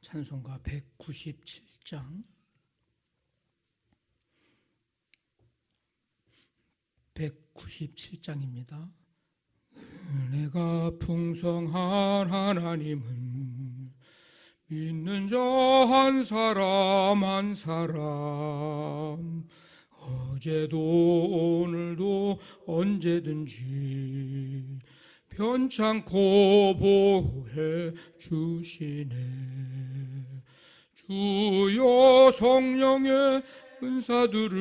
찬송가 197장 197장입니다. 은혜가 풍성한 하나님은 믿는 자 한 사람 한 사람 어제도 오늘도 언제든지 변찮고 보호해 주시네. 주여 성령의 은사들을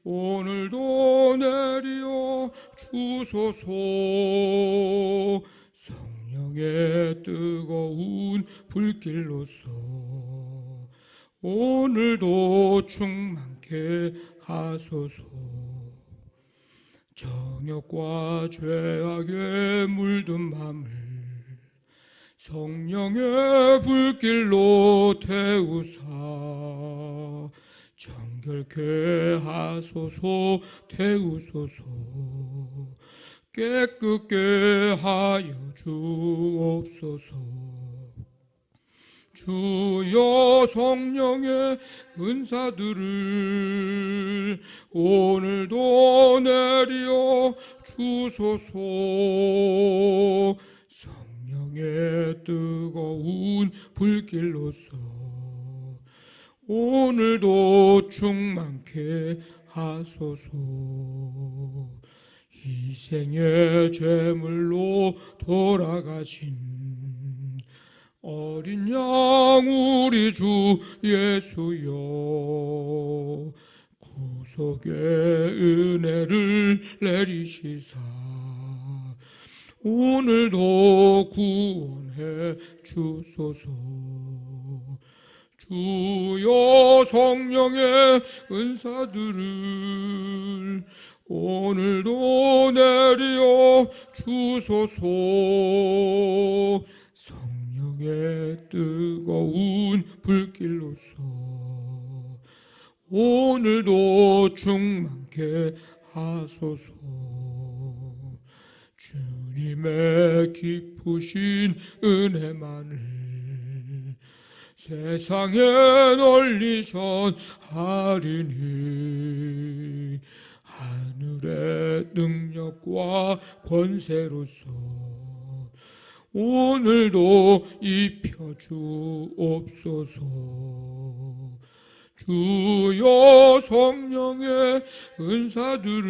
오늘도 내려 주소서. 성령의 뜨거운 불길로서 오늘도 충만케 하소서. 정욕과 죄악에 물든 맘을 성령의 불길로 태우사 정결케 하소서. 태우소서. 깨끗게 하여 주옵소서. 주여 성령의 은사들을 오늘도 내려 주소서. 성령의 뜨거운 불길로서 오늘도 충만케 하소서. 희생의 제물로 돌아가신 어린 양 우리 주 예수여, 구속의 은혜를 내리시사 오늘도 구원해 주소서. 주여 성령의 은사들을 오늘도 내려 주소서. 성령의 뜨거운 불길로서 오늘도 충만케 하소서. 주님의 깊으신 은혜만을 세상에 널리 전하리니 하늘의 능력과 권세로서 오늘도 입혀주옵소서. 주여 성령의 은사들을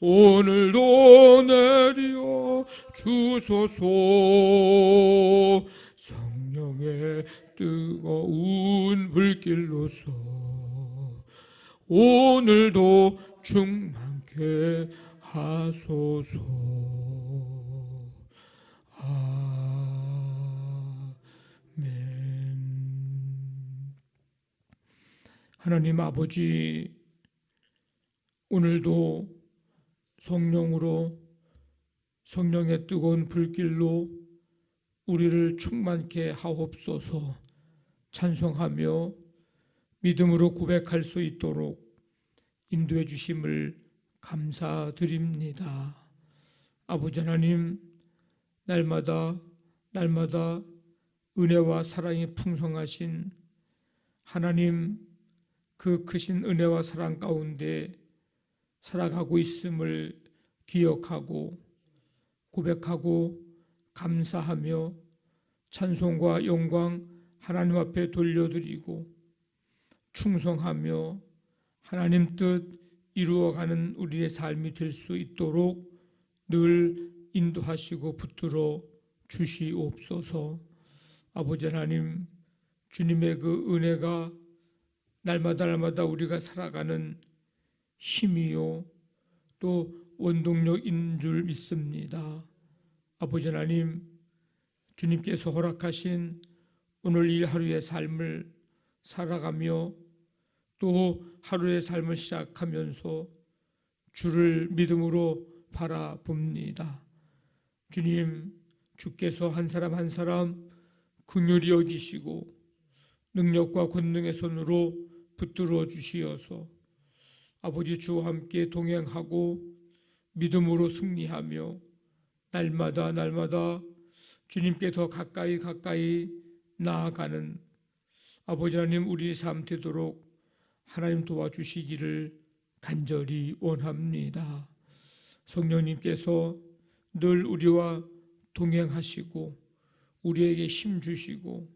오늘도 내려 주소서. 성령의 뜨거운 불길로서 오늘도 충만케 하소서. 아멘. 하나님 아버지, 오늘도 성령으로 성령의 뜨거운 불길로 우리를 충만케 하옵소서. 찬송하며 믿음으로 고백할 수 있도록 인도해 주심을 감사드립니다. 아버지 하나님, 날마다 은혜와 사랑이 풍성하신 하나님, 그 크신 은혜와 사랑 가운데 살아가고 있음을 기억하고 고백하고 감사하며 찬송과 영광 하나님 앞에 돌려드리고 충성하며 하나님 뜻 이루어가는 우리의 삶이 될 수 있도록 늘 인도하시고 붙들어 주시옵소서. 아버지 하나님, 주님의 그 은혜가 날마다 우리가 살아가는 힘이요 또 원동력인 줄 믿습니다. 아버지 하나님, 주님께서 허락하신 오늘 이 하루의 삶을 살아가며 또 하루의 삶을 시작하면서 주를 믿음으로 바라봅니다. 주님, 주께서 한 사람 한 사람 긍휼히 여기시고 능력과 권능의 손으로 붙들어 주시어서 아버지 주와 함께 동행하고 믿음으로 승리하며 날마다 주님께 더 가까이 나아가는 아버지 하나님 우리 삶 되도록 하나님 도와주시기를 간절히 원합니다. 성령님께서 늘 우리와 동행하시고 우리에게 힘 주시고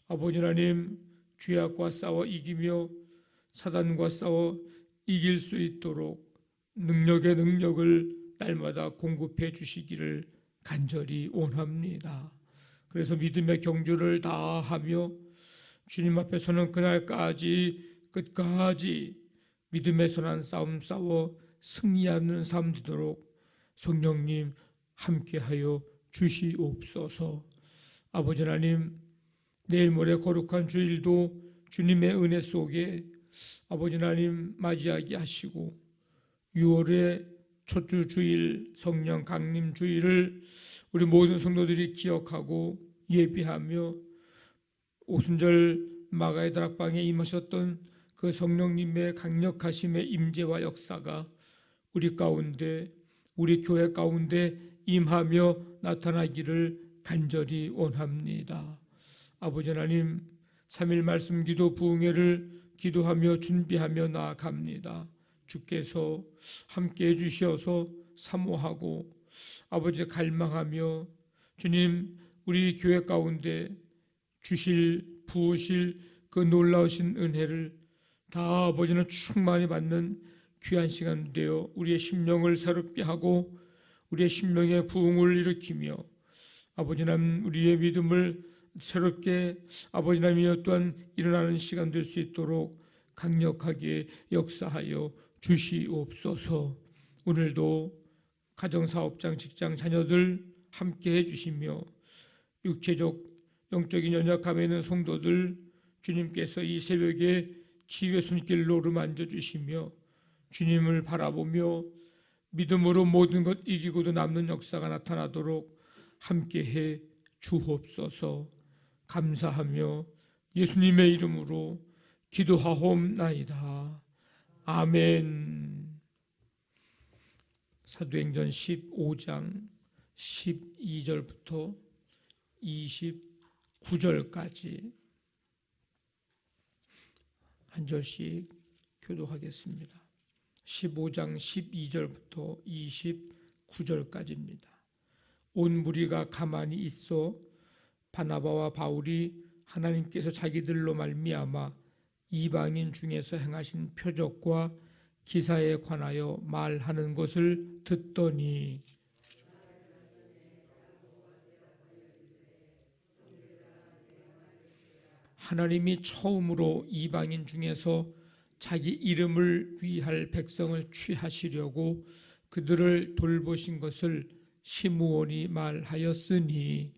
아버지 하나님 죄악과 싸워 이기며 사단과 싸워 이길 수 있도록 능력의 능력을 날마다 공급해 주시기를 간절히 원합니다. 그래서 믿음의 경주를 다하며 주님 앞에 서는 그날까지 끝까지 믿음의 선한 싸움 싸워 승리하는 삶 되도록 성령님 함께하여 주시옵소서. 아버지 하나님 내일 모레 거룩한 주일도 주님의 은혜 속에 아버지 하나님 맞이하게 하시고 6월의 첫주 주일 성령 강림 주일을 우리 모든 성도들이 기억하고 예비하며 오순절 마가의 다락방에 임하셨던 그 성령님의 강력하심의 임재와 역사가 우리 가운데 우리 교회 가운데 임하며 나타나기를 간절히 원합니다. 아버지 하나님 3일 말씀 기도 부흥회를 기도하며 준비하며 나아갑니다. 주께서 함께해 주시어서 사모하고 아버지 갈망하며 주님 우리 교회 가운데 주실 부으실 그 놀라우신 은혜를 다 아버지는 충만히 받는 귀한 시간 되어 우리의 심령을 새롭게 하고 우리의 심령의 부흥을 일으키며 아버지 하나님 우리의 믿음을 새롭게 아버지 하나님 또한 일어나는 시간 될 수 있도록 강력하게 역사하여 주시옵소서. 오늘도 가정사업장 직장 자녀들 함께 해주시며 육체적 영적인 연약함에 있는 성도들 주님께서 이 새벽에 치유의 손길로 어루만져 주시며 주님을 바라보며 믿음으로 모든 것 이기고도 남는 역사가 나타나도록 함께해 주옵소서. 감사하며 예수님의 이름으로 기도하옵나이다. 아멘. 사도행전 15장 12절부터 29절까지 한 절씩 교독하겠습니다. 15장 12절부터 29절까지입니다. 온 무리가 가만히 있어 바나바와 바울이 하나님께서 자기들로 말미암아 이방인 중에서 행하신 표적과 기사에 관하여 말하는 것을 듣더니 하나님이 처음으로 이방인 중에서 자기 이름을 위할 백성을 취하시려고 그들을 돌보신 것을 시므온이 말하였으니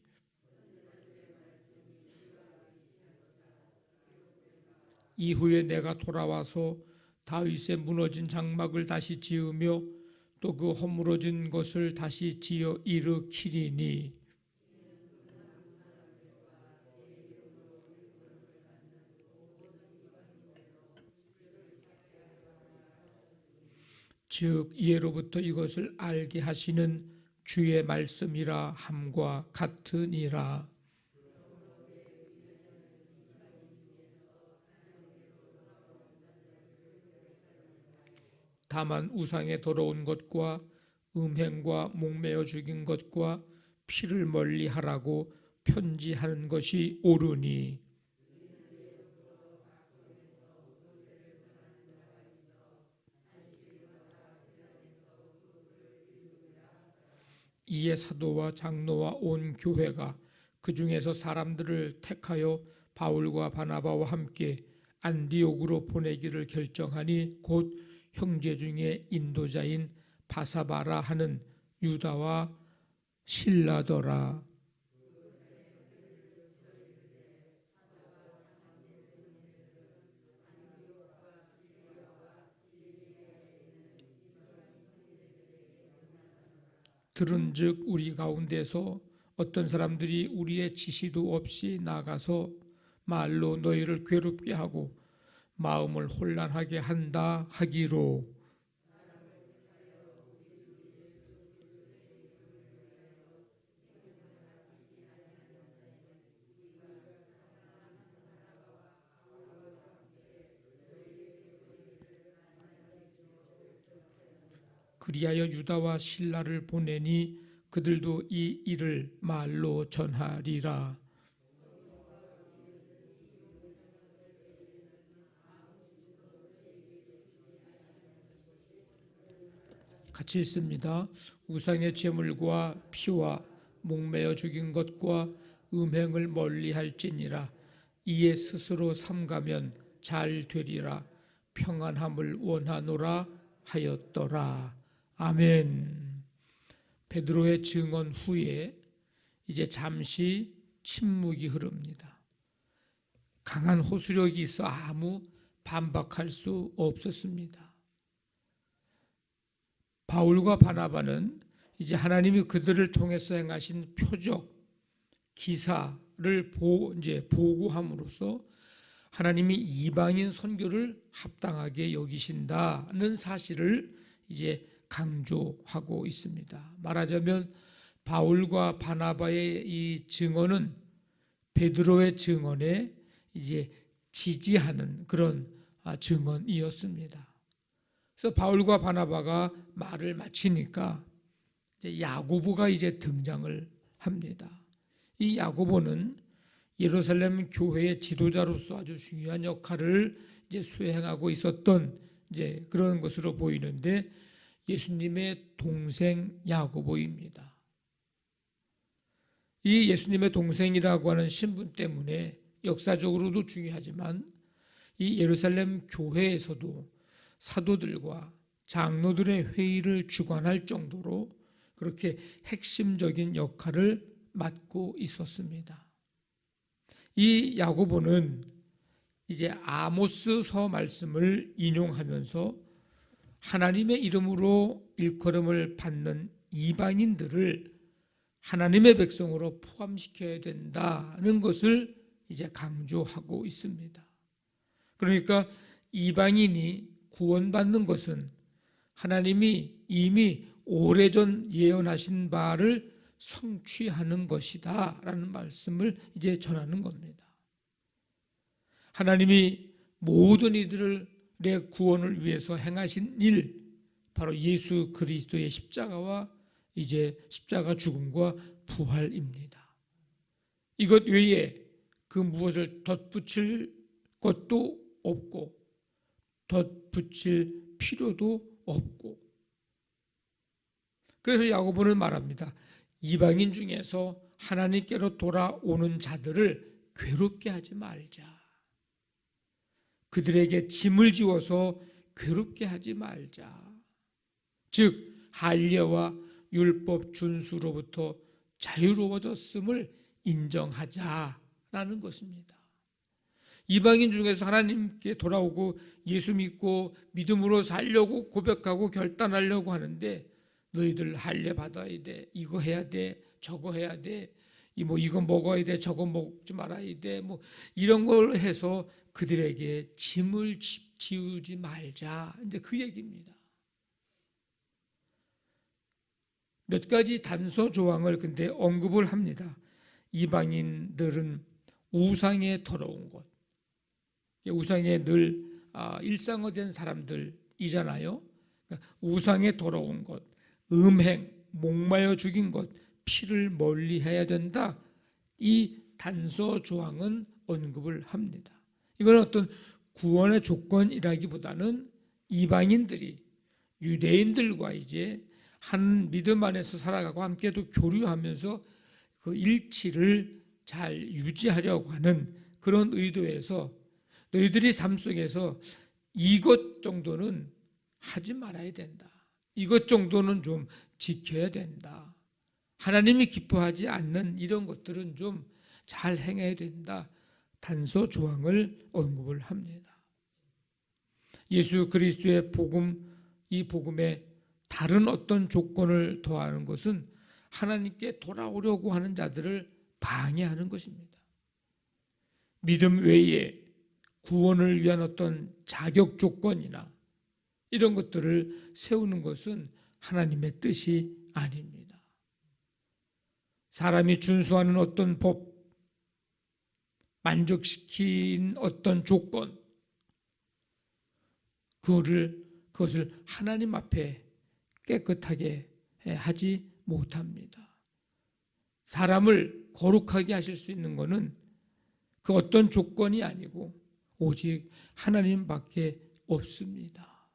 이후에 내가 돌아와서 다윗의 무너진 장막을 다시 지으며 또 그 허물어진 것을 다시 지어 일으키리니 즉 예로부터 이것을 알게 하시는 주의 말씀이라 함과 같으니라. 다만 우상에 더러운 것과 음행과 목매어 죽인 것과 피를 멀리하라고 편지하는 것이 옳으니 이에 사도와 장로와 온 교회가 그 중에서 사람들을 택하여 바울과 바나바와 함께 안디옥으로 보내기를 결정하니 곧 형제 중에 인도자인 바사바라 하는 유다와 실라더라. 들은즉 우리 가운데서 어떤 사람들이 우리의 지시도 없이 나가서 말로 너희를 괴롭게 하고 마음을 혼란하게 한다 하기로 그리하여 유다와 실라를 보내니 그들도 이 일을 말로 전하리라. 같이 읽습니다. 우상의 제물과 피와 목매어 죽인 것과 음행을 멀리할지니라. 이에 스스로 삼가면 잘 되리라. 평안함을 원하노라 하였더라. 아멘. 베드로의 증언 후에 이제 잠시 침묵이 흐릅니다. 강한 호소력이 있어 아무 반박할 수 없었습니다. 바울과 바나바는 이제 하나님이 그들을 통해서 행하신 표적, 기사를 보고함으로써 하나님이 이방인 선교를 합당하게 여기신다는 사실을 이제 강조하고 있습니다. 말하자면 바울과 바나바의 이 증언은 베드로의 증언에 이제 지지하는 그런 증언이었습니다. 그래서 바울과 바나바가 말을 마치니까 이제 야고보가 이제 등장을 합니다. 이 야고보는 예루살렘 교회의 지도자로서 아주 중요한 역할을 이제 수행하고 있었던 이제 그런 것으로 보이는데 예수님의 동생 야고보입니다. 이 예수님의 동생이라고 하는 신분 때문에 역사적으로도 중요하지만 이 예루살렘 교회에서도 사도들과 장로들의 회의를 주관할 정도로 그렇게 핵심적인 역할을 맡고 있었습니다. 이 야고보는 이제 아모스서 말씀을 인용하면서 하나님의 이름으로 일컬음을 받는 이방인들을 하나님의 백성으로 포함시켜야 된다는 것을 이제 강조하고 있습니다. 그러니까 이방인이 구원받는 것은 하나님이 이미 오래전 예언하신 바를 성취하는 것이다 라는 말씀을 이제 전하는 겁니다. 하나님이 모든 이들의 구원을 위해서 행하신 일, 바로 예수 그리스도의 십자가와 이제 십자가 죽음과 부활입니다. 이것 외에 그 무엇을 덧붙일 것도 없고 덧붙일 필요도 없고, 그래서 야고보는 말합니다. 이방인 중에서 하나님께로 돌아오는 자들을 괴롭게 하지 말자. 그들에게 짐을 지워서 괴롭게 하지 말자. 즉 할례와 율법 준수로부터 자유로워졌음을 인정하자라는 것입니다. 이방인 중에서 하나님께 돌아오고 예수 믿고 믿음으로 살려고 고백하고 결단하려고 하는데 너희들 할례 받아야 돼, 이거 해야 돼, 저거 해야 돼, 이거 먹어야 돼, 저거 먹지 말아야 돼, 이런 걸 해서 그들에게 짐을 지우지 말자. 이제 그 얘기입니다. 몇 가지 단서 조항을 근데 언급을 합니다. 이방인들은 우상에 더러운 것, 우상에 늘 일상화된 사람들이잖아요. 우상에 더러운 것, 음행, 목마여 죽인 것, 피를 멀리해야 된다. 이 단서 조항은 언급을 합니다. 이건 어떤 구원의 조건이라기보다는 이방인들이 유대인들과 이제 한 믿음 안에서 살아가고 함께도 교류하면서 그 일치를 잘 유지하려고 하는 그런 의도에서 너희들이 삶 속에서 이것 정도는 하지 말아야 된다. 이것 정도는 좀 지켜야 된다. 하나님이 기뻐하지 않는 이런 것들은 좀 잘 행해야 된다. 단서 조항을 언급을 합니다. 예수 그리스도의 복음, 이 복음에 다른 어떤 조건을 더하는 것은 하나님께 돌아오려고 하는 자들을 방해하는 것입니다. 믿음 외에 구원을 위한 어떤 자격 조건이나 이런 것들을 세우는 것은 하나님의 뜻이 아닙니다. 사람이 준수하는 어떤 법, 만족시킨 어떤 조건, 그것을 하나님 앞에 깨끗하게 하지 못합니다. 사람을 거룩하게 하실 수 있는 것은 그 어떤 조건이 아니고 오직 하나님밖에 없습니다.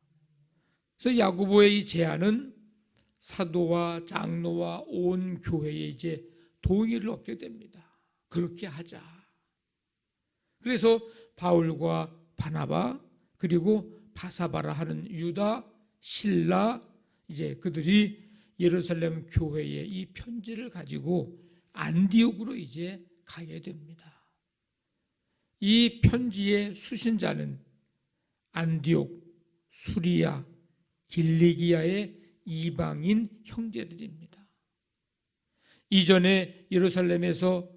그래서 야고보의 이 제안은 사도와 장로와 온 교회에 이제 동의를 얻게 됩니다. 그렇게 하자. 그래서 바울과 바나바 그리고 바사바라 하는 유다, 실라 이제 그들이 예루살렘 교회에 이 편지를 가지고 안디옥으로 이제 가게 됩니다. 이 편지의 수신자는 안디옥, 수리아, 길리기아의 이방인 형제들입니다. 이전에 예루살렘에서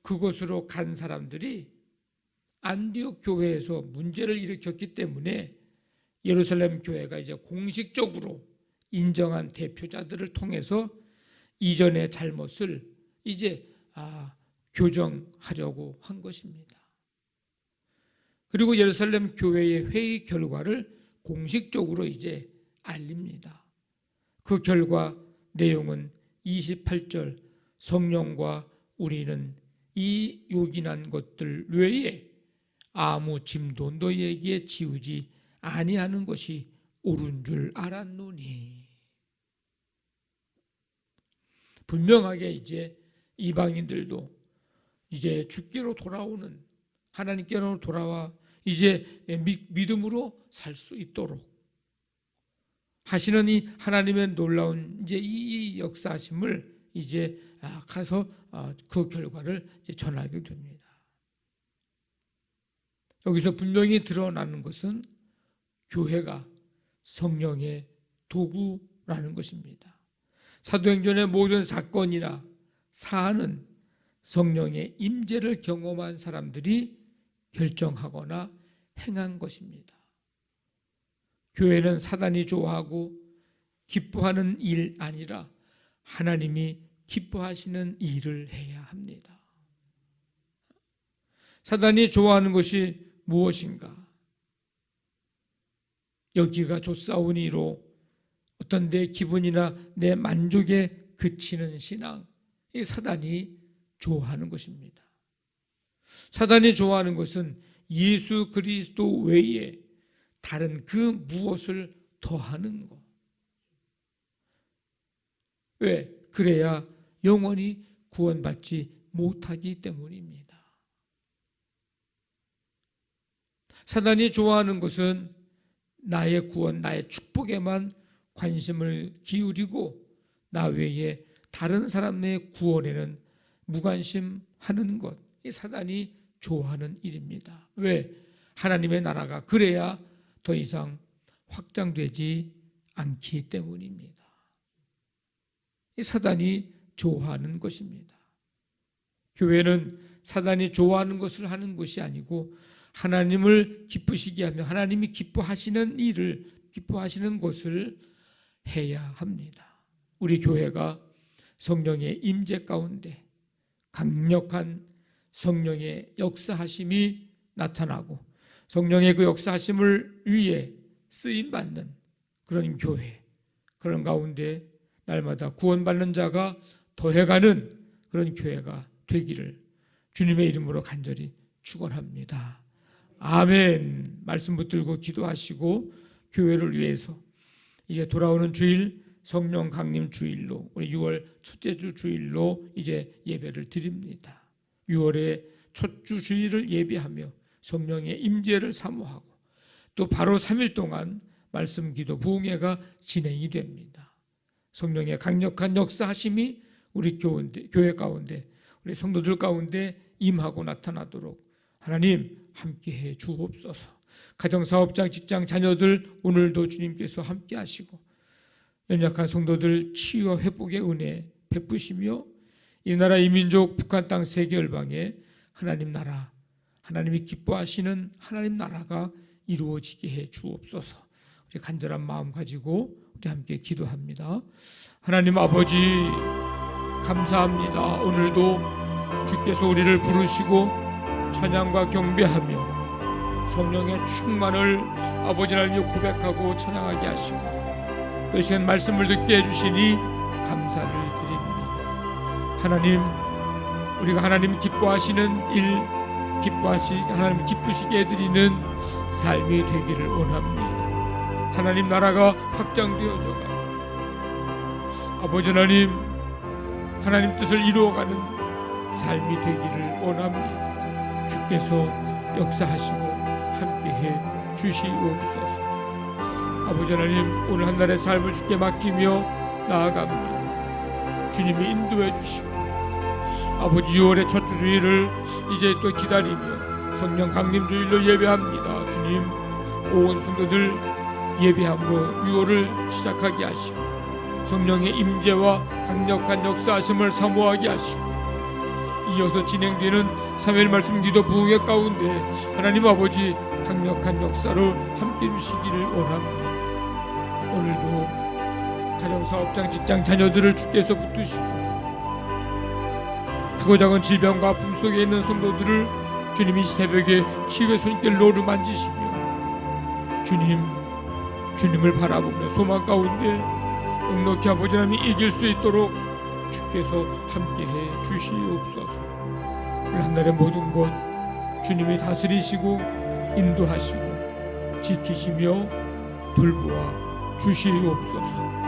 그곳으로 간 사람들이 안디옥 교회에서 문제를 일으켰기 때문에 예루살렘 교회가 이제 공식적으로 인정한 대표자들을 통해서 이전의 잘못을 이제 교정하려고 한 것입니다. 그리고 예루살렘 교회의 회의 결과를 공식적으로 이제 알립니다. 그 결과 내용은 28절 성령과 우리는 이 요긴한 것들 외에 아무 짐도 너희에게 지우지 아니하는 것이 옳은 줄 알았노니. 분명하게 이제 이방인들도 이제 주께로 돌아오는 하나님께로 돌아와 이제 믿음으로 살 수 있도록 하시는 이 하나님의 놀라운 이제 이 역사하심을 이제 가서 그 결과를 이제 전하게 됩니다. 여기서 분명히 드러나는 것은 교회가 성령의 도구라는 것입니다. 사도행전의 모든 사건이나 사안은 성령의 임재를 경험한 사람들이 결정하거나 행한 것입니다. 교회는 사단이 좋아하고 기뻐하는 일 아니라 하나님이 기뻐하시는 일을 해야 합니다. 사단이 좋아하는 것이 무엇인가? 여기가 좋사오니로 어떤 내 기분이나 내 만족에 그치는 신앙, 이 사단이 좋아하는 것입니다. 사단이 좋아하는 것은 예수 그리스도 외에 다른 그 무엇을 더하는 것. 왜? 그래야 영원히 구원받지 못하기 때문입니다. 사단이 좋아하는 것은 나의 구원, 나의 축복에만 관심을 기울이고 나 외에 다른 사람의 구원에는 무관심하는 것. 이 사단이 좋아하는 일입니다. 왜? 하나님의 나라가 그래야 더 이상 확장되지 않기 때문입니다. 이 사단이 좋아하는 것입니다. 교회는 사단이 좋아하는 것을 하는 것이 아니고 하나님을 기쁘시게 하며 하나님이 기뻐하시는 일을, 기뻐하시는 것을 해야 합니다. 우리 교회가 성령의 임재 가운데 강력한 성령의 역사하심이 나타나고 성령의 그 역사하심을 위해 쓰임받는 그런 교회, 그런 가운데 날마다 구원받는 자가 더해가는 그런 교회가 되기를 주님의 이름으로 간절히 축원합니다. 아멘. 말씀 붙들고 기도하시고 교회를 위해서 이제 돌아오는 주일 성령 강림 주일로 우리 6월 첫째 주 주일로 이제 예배를 드립니다. 6월의 첫 주 주일을 예배하며 성령의 임재를 사모하고 또 바로 3일 동안 말씀 기도 부흥회가 진행이 됩니다. 성령의 강력한 역사하심이 우리 교회 가운데 우리 성도들 가운데 임하고 나타나도록 하나님 함께해 주옵소서. 가정사업장 직장 자녀들 오늘도 주님께서 함께하시고 연약한 성도들 치유와 회복의 은혜 베푸시며 이 나라 이 민족 북한 땅 세계 열방에 하나님 나라 하나님이 기뻐하시는 하나님 나라가 이루어지게 해 주옵소서. 우리 간절한 마음 가지고 우리 함께 기도합니다. 하나님 아버지 감사합니다. 오늘도 주께서 우리를 부르시고 찬양과 경배하며 성령의 충만을 아버지 하나님 고백하고 찬양하게 하시고 또 이 시간 말씀을 듣게 해주시니 감사를 드립니다. 하나님, 우리가 하나님 기뻐하시는 일, 하나님 기쁘시게 해드리는 삶이 되기를 원합니다. 하나님 나라가 확장되어져가 아버지 하나님, 하나님 뜻을 이루어가는 삶이 되기를 원합니다. 주께서 역사하시고 함께해 주시옵소서. 아버지 하나님, 오늘 한 날의 삶을 주께 맡기며 나아갑니다. 주님이 인도해 주시고 아버지 6월의 첫 주일을 이제 또 기다리며 성령 강림 주일로 예배합니다. 주님, 온 성도들 예배함으로 6월을 시작하게 하시고 성령의 임재와 강력한 역사하심을 사모하게 하시고 이어서 진행되는 3일 말씀 기도 부흥회 가운데 하나님 아버지 강력한 역사로 함께 주시기를 원합니다. 오늘도 가정사업장 직장 자녀들을 주께서 붙드시고 크고 작은 질병과 아픔 속에 있는 성도들을 주님이 새벽에 치유의 손길로를 만지시며 주님을 바라보며 소망 가운데 넉넉히 아버지 하나님이 이길 수 있도록 주께서 함께해 주시옵소서. 한 날의 모든 것 주님이 다스리시고 인도하시고 지키시며 돌보아 주시옵소서.